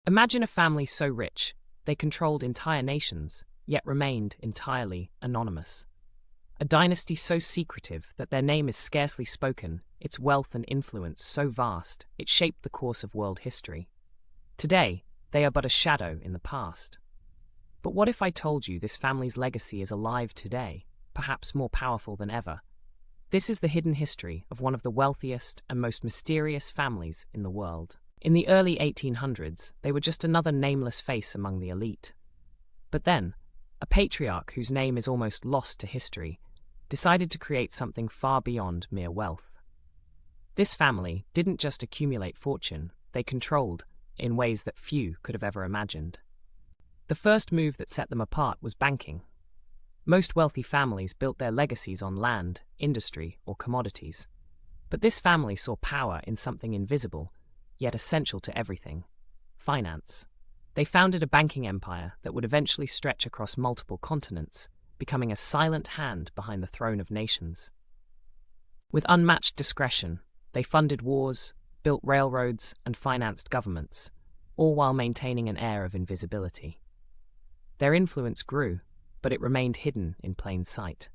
Imagine a family so rich, they controlled entire nations, yet remained entirely anonymous. A dynasty so secretive that their name is scarcely spoken, its wealth and influence so vast, it shaped the course of world history. Today, they are but a shadow in the past. But what if I told you this family's legacy is alive today, perhaps more powerful than ever? This is the hidden history of one of the wealthiest and most mysterious families in the world. In the early 1800s, they were just another nameless face among the elite. But then, a patriarch whose name is almost lost to history decided to create something far beyond mere wealth. This family didn't just accumulate fortune, they controlled in ways that few could have ever imagined. The first move that set them apart was banking. Most wealthy families built their legacies on land, industry, or commodities. But this family saw power in something invisible, yet essential to everything: finance. They founded a banking empire that would eventually stretch across multiple continents, becoming a silent hand behind the throne of nations. With unmatched discretion, they funded wars, built railroads, and financed governments, all while maintaining an air of invisibility. Their influence grew, but it remained hidden in plain sight.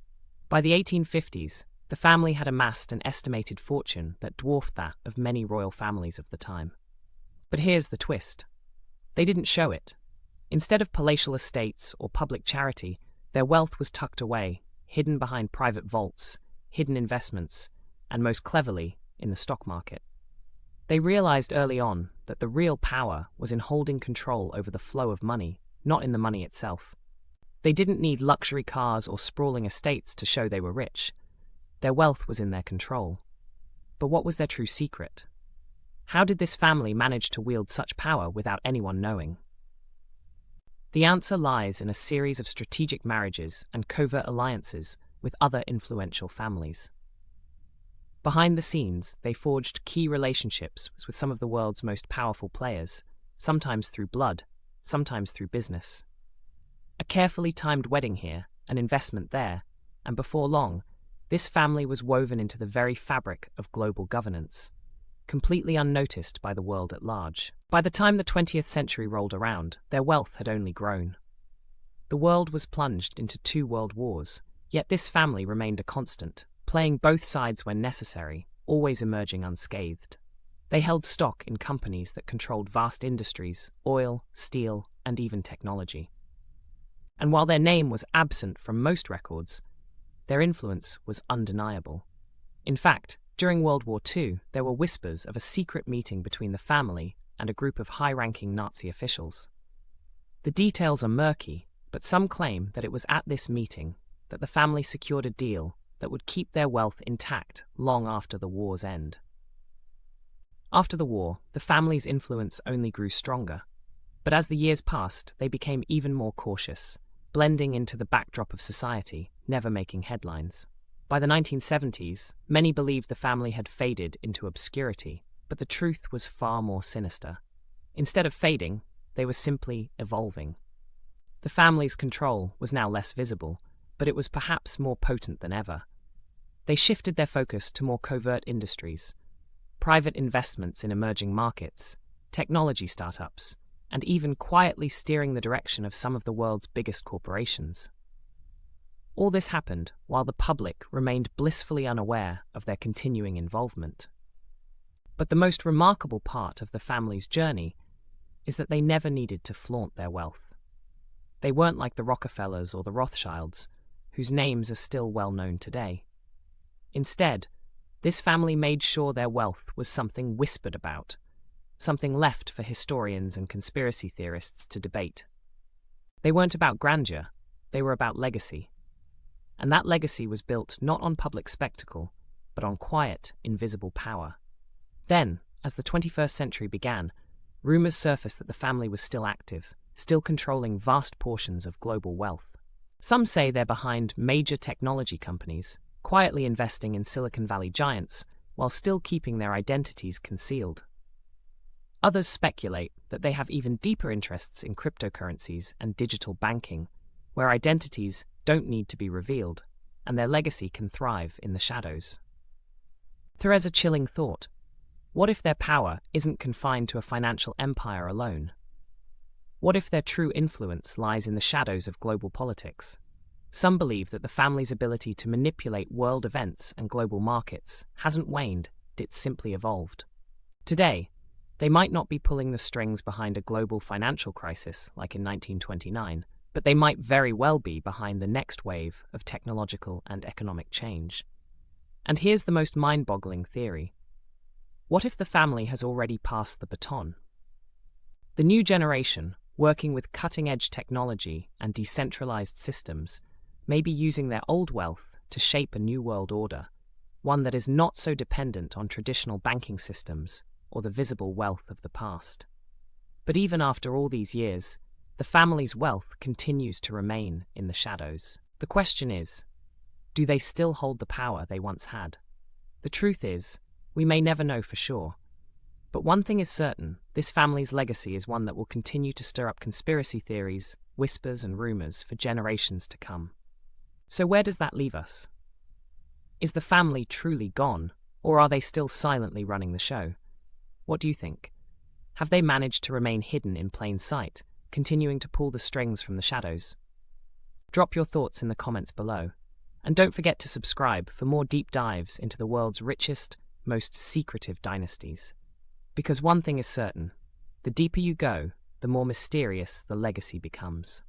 By the 1850s, the family had amassed an estimated fortune that dwarfed that of many royal families of the time. But here's the twist. They didn't show it. Instead of palatial estates or public charity, their wealth was tucked away, hidden behind private vaults, hidden investments, and most cleverly, in the stock market. They realized early on that the real power was in holding control over the flow of money, not in the money itself. They didn't need luxury cars or sprawling estates to show they were rich. Their wealth was in their control. But what was their true secret? How did this family manage to wield such power without anyone knowing? The answer lies in a series of strategic marriages and covert alliances with other influential families. Behind the scenes, they forged key relationships with some of the world's most powerful players, sometimes through blood, sometimes through business. A carefully timed wedding here, an investment there, and before long, this family was woven into the very fabric of global governance, completely unnoticed by the world at large. By the time the 20th century rolled around, their wealth had only grown. The world was plunged into 2 world wars, yet this family remained a constant, playing both sides when necessary, always emerging unscathed. They held stock in companies that controlled vast industries, oil, steel, and even technology. And while their name was absent from most records, their influence was undeniable. In fact, during World War II, there were whispers of a secret meeting between the family and a group of high-ranking Nazi officials. The details are murky, but some claim that it was at this meeting that the family secured a deal that would keep their wealth intact long after the war's end. After the war, the family's influence only grew stronger. But as the years passed, they became even more cautious, blending into the backdrop of society, never making headlines. By the 1970s, many believed the family had faded into obscurity, but the truth was far more sinister. Instead of fading, they were simply evolving. The family's control was now less visible, but it was perhaps more potent than ever. They shifted their focus to more covert industries, private investments in emerging markets, technology startups, and even quietly steering the direction of some of the world's biggest corporations. All this happened while the public remained blissfully unaware of their continuing involvement. But the most remarkable part of the family's journey is that they never needed to flaunt their wealth. They weren't like the Rockefellers or the Rothschilds, whose names are still well known today. Instead, this family made sure their wealth was something whispered about, something left for historians and conspiracy theorists to debate. They weren't about grandeur, they were about legacy. And that legacy was built not on public spectacle, but on quiet, invisible power. Then, as the 21st century began, rumors surfaced that the family was still active, still controlling vast portions of global wealth. Some say they're behind major technology companies, quietly investing in Silicon Valley giants, while still keeping their identities concealed. Others speculate that they have even deeper interests in cryptocurrencies and digital banking, where identities don't need to be revealed, and their legacy can thrive in the shadows. There's a chilling thought. What if their power isn't confined to a financial empire alone? What if their true influence lies in the shadows of global politics? Some believe that the family's ability to manipulate world events and global markets hasn't waned, it's simply evolved. Today, they might not be pulling the strings behind a global financial crisis like in 1929, but they might very well be behind the next wave of technological and economic change. And here's the most mind-boggling theory. What if the family has already passed the baton? The new generation, working with cutting-edge technology and decentralized systems, may be using their old wealth to shape a new world order, one that is not so dependent on traditional banking systems or the visible wealth of the past. But even after all these years, the family's wealth continues to remain in the shadows. The question is, do they still hold the power they once had? The truth is, we may never know for sure. But one thing is certain, this family's legacy is one that will continue to stir up conspiracy theories, whispers, and rumors for generations to come. So where does that leave us? Is the family truly gone, or are they still silently running the show? What do you think? Have they managed to remain hidden in plain sight, continuing to pull the strings from the shadows? Drop your thoughts in the comments below. And don't forget to subscribe for more deep dives into the world's richest, most secretive dynasties. Because one thing is certain, the deeper you go, the more mysterious the legacy becomes.